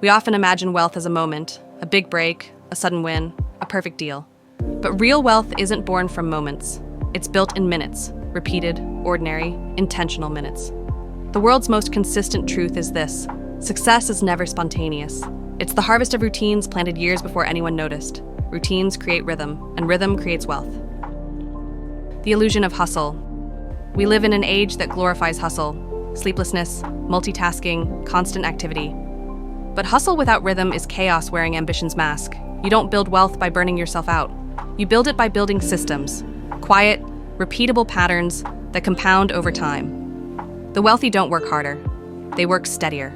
We often imagine wealth as a moment, a big break, a sudden win, a perfect deal. But real wealth isn't born from moments. It's built in minutes, repeated, ordinary, intentional minutes. The world's most consistent truth is this: success is never spontaneous. It's the harvest of routines planted years before anyone noticed. Routines create rhythm, and rhythm creates wealth. The illusion of hustle. We live in an age that glorifies hustle, sleeplessness, multitasking, constant activity. But hustle without rhythm is chaos wearing ambition's mask. You don't build wealth by burning yourself out. You build it by building systems, quiet, repeatable patterns that compound over time. The wealthy don't work harder. They work steadier.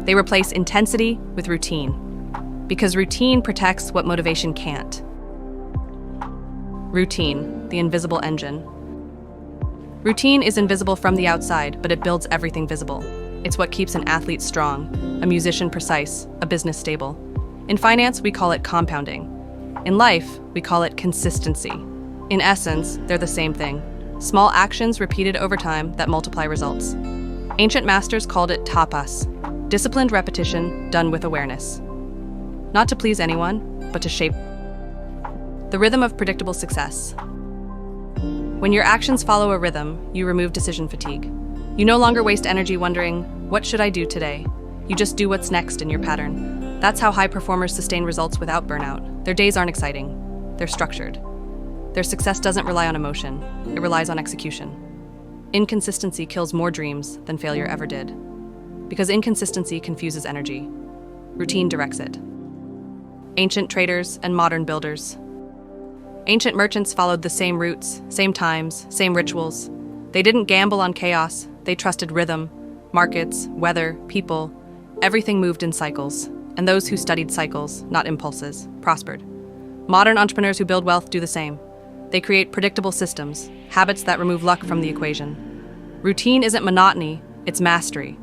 They replace intensity with routine, because routine protects what motivation can't. Routine, the invisible engine. Routine is invisible from the outside, but it builds everything visible. It's what keeps an athlete strong, a musician precise, a business stable. In finance, we call it compounding. In life, we call it consistency. In essence, they're the same thing. Small actions repeated over time that multiply results. Ancient masters called it tapas, disciplined repetition done with awareness. Not to please anyone, but to shape the rhythm of predictable success. When your actions follow a rhythm, you remove decision fatigue. You no longer waste energy wondering, what should I do today? You just do what's next in your pattern. That's how high performers sustain results without burnout. Their days aren't exciting, they're structured. Their success doesn't rely on emotion, it relies on execution. Inconsistency kills more dreams than failure ever did. Because inconsistency confuses energy. Routine directs it. Ancient traders and modern builders. Ancient merchants followed the same routes, same times, same rituals. They didn't gamble on chaos, they trusted rhythm, markets, weather, people. Everything moved in cycles, and those who studied cycles, not impulses, prospered. Modern entrepreneurs who build wealth do the same. They create predictable systems, habits that remove luck from the equation. Routine isn't monotony, it's mastery.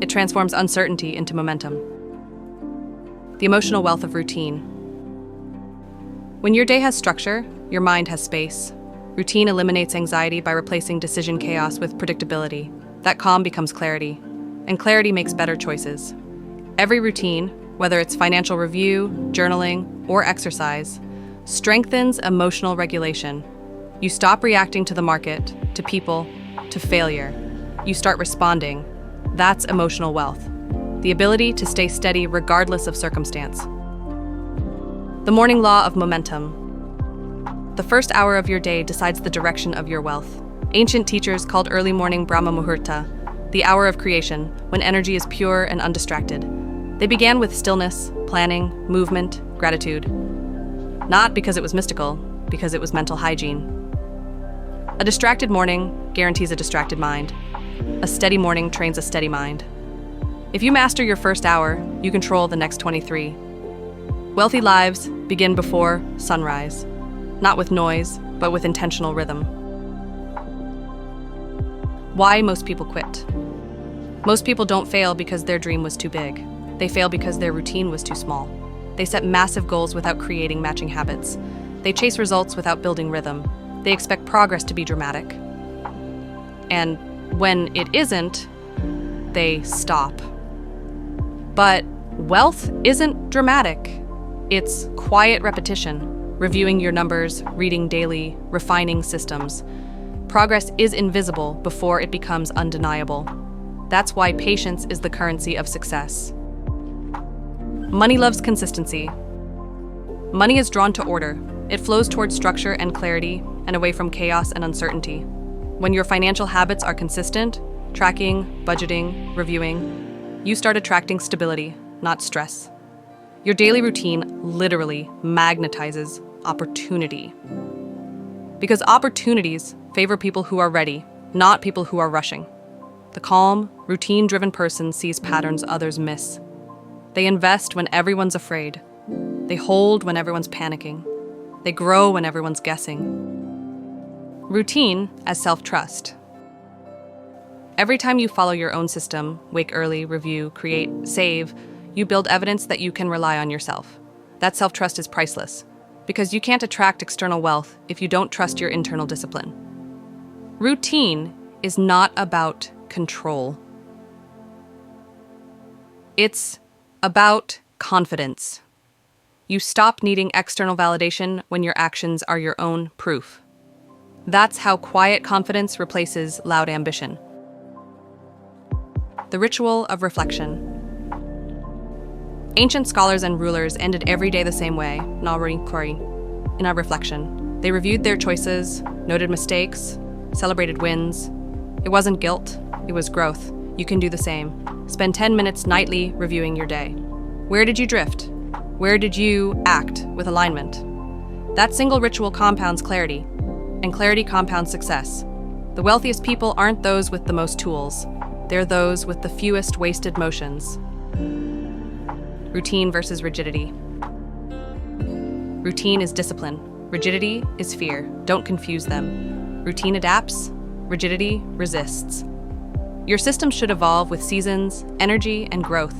It transforms uncertainty into momentum. The emotional wealth of routine. When your day has structure, your mind has space. Routine eliminates anxiety by replacing decision chaos with predictability. That calm becomes clarity, and clarity makes better choices. Every routine, whether it's financial review, journaling, or exercise, strengthens emotional regulation. You stop reacting to the market, to people, to failure. You start responding. That's emotional wealth. The ability to stay steady regardless of circumstance. The morning law of momentum. The first hour of your day decides the direction of your wealth. Ancient teachers called early morning Brahma Muhurta, the hour of creation, when energy is pure and undistracted. They began with stillness, planning, movement, gratitude. Not because it was mystical, because it was mental hygiene. A distracted morning guarantees a distracted mind. A steady morning trains a steady mind. If you master your first hour, you control the next 23. Wealthy lives begin before sunrise, not with noise, but with intentional rhythm. Why most people quit? Most people don't fail because their dream was too big. They fail because their routine was too small. They set massive goals without creating matching habits. They chase results without building rhythm. They expect progress to be dramatic. And when it isn't, they stop. But wealth isn't dramatic. It's quiet repetition, reviewing your numbers, reading daily, refining systems. Progress is invisible before it becomes undeniable. That's why patience is the currency of success. Money loves consistency. Money is drawn to order. It flows towards structure and clarity and away from chaos and uncertainty. When your financial habits are consistent, tracking, budgeting, reviewing, you start attracting stability, not stress. Your daily routine literally magnetizes opportunity. Because opportunities favor people who are ready, not people who are rushing. The calm, routine-driven person sees patterns others miss. They invest when everyone's afraid. They hold when everyone's panicking. They grow when everyone's guessing. Routine as self-trust. Every time you follow your own system, wake early, review, create, save, you build evidence that you can rely on yourself. That self-trust is priceless, because you can't attract external wealth if you don't trust your internal discipline. Routine is not about control. It's About confidence. You stop needing external validation when your actions are your own proof. That's how quiet confidence replaces loud ambition. The ritual of reflection. Ancient scholars and rulers ended every day the same way, in a reflection. They reviewed their choices, noted mistakes, celebrated wins. It wasn't guilt, it was growth. You can do the same. Spend 10 minutes nightly reviewing your day. Where did you drift? Where did you act with alignment? That single ritual compounds clarity, and clarity compounds success. The wealthiest people aren't those with the most tools. They're those with the fewest wasted motions. Routine versus rigidity. Routine is discipline. Rigidity is fear. Don't confuse them. Routine adapts. Rigidity resists. Your system should evolve with seasons, energy, and growth.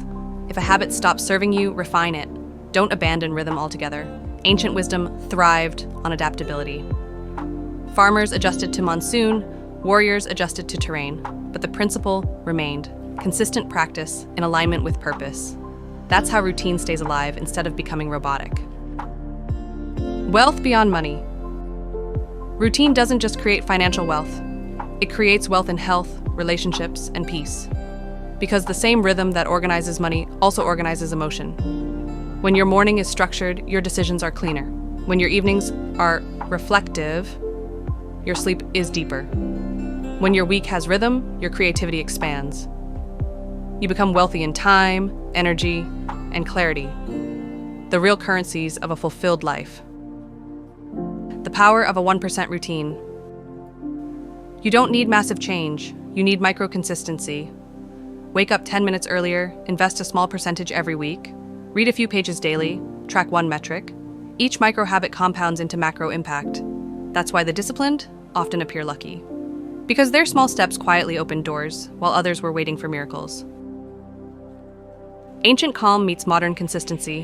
If a habit stops serving you, refine it. Don't abandon rhythm altogether. Ancient wisdom thrived on adaptability. Farmers adjusted to monsoon, warriors adjusted to terrain, but the principle remained: consistent practice in alignment with purpose. That's how routine stays alive instead of becoming robotic. Wealth beyond money. Routine doesn't just create financial wealth. It creates wealth in health, relationships, and peace. Because the same rhythm that organizes money also organizes emotion. When your morning is structured, your decisions are cleaner. When your evenings are reflective, your sleep is deeper. When your week has rhythm, your creativity expands. You become wealthy in time, energy, and clarity, the real currencies of a fulfilled life. The power of a 1% routine. You don't need massive change, you need micro-consistency. Wake up 10 minutes earlier, invest a small percentage every week, read a few pages daily, track one metric. Each micro-habit compounds into macro impact. That's why the disciplined often appear lucky. Because their small steps quietly opened doors, while others were waiting for miracles. Ancient calm meets modern consistency.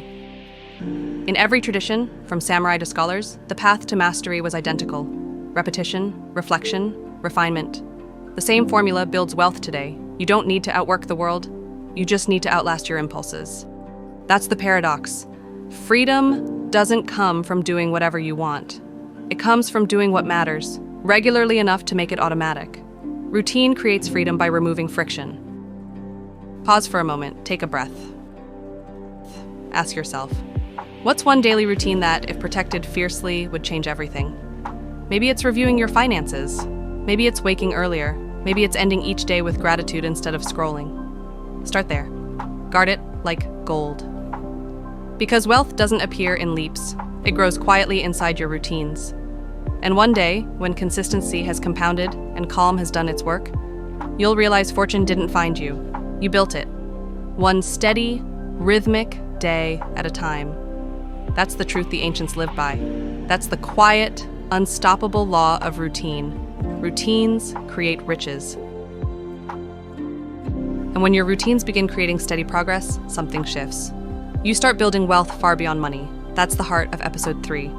In every tradition, from samurai to scholars, the path to mastery was identical. Repetition, reflection, refinement. The same formula builds wealth today. You don't need to outwork the world. You just need to outlast your impulses. That's the paradox. Freedom doesn't come from doing whatever you want. It comes from doing what matters, regularly enough to make it automatic. Routine creates freedom by removing friction. Pause for a moment, take a breath. Ask yourself, what's one daily routine that, if protected fiercely, would change everything? Maybe it's reviewing your finances. Maybe it's waking earlier. Maybe it's ending each day with gratitude instead of scrolling. Start there. Guard it like gold. Because wealth doesn't appear in leaps. It grows quietly inside your routines. And one day, when consistency has compounded and calm has done its work, you'll realize fortune didn't find you. You built it. One steady, rhythmic day at a time. That's the truth the ancients lived by. That's the quiet, unstoppable law of routine. Routines create riches. And when your routines begin creating steady progress, something shifts. You start building wealth far beyond money. That's the heart of episode 3.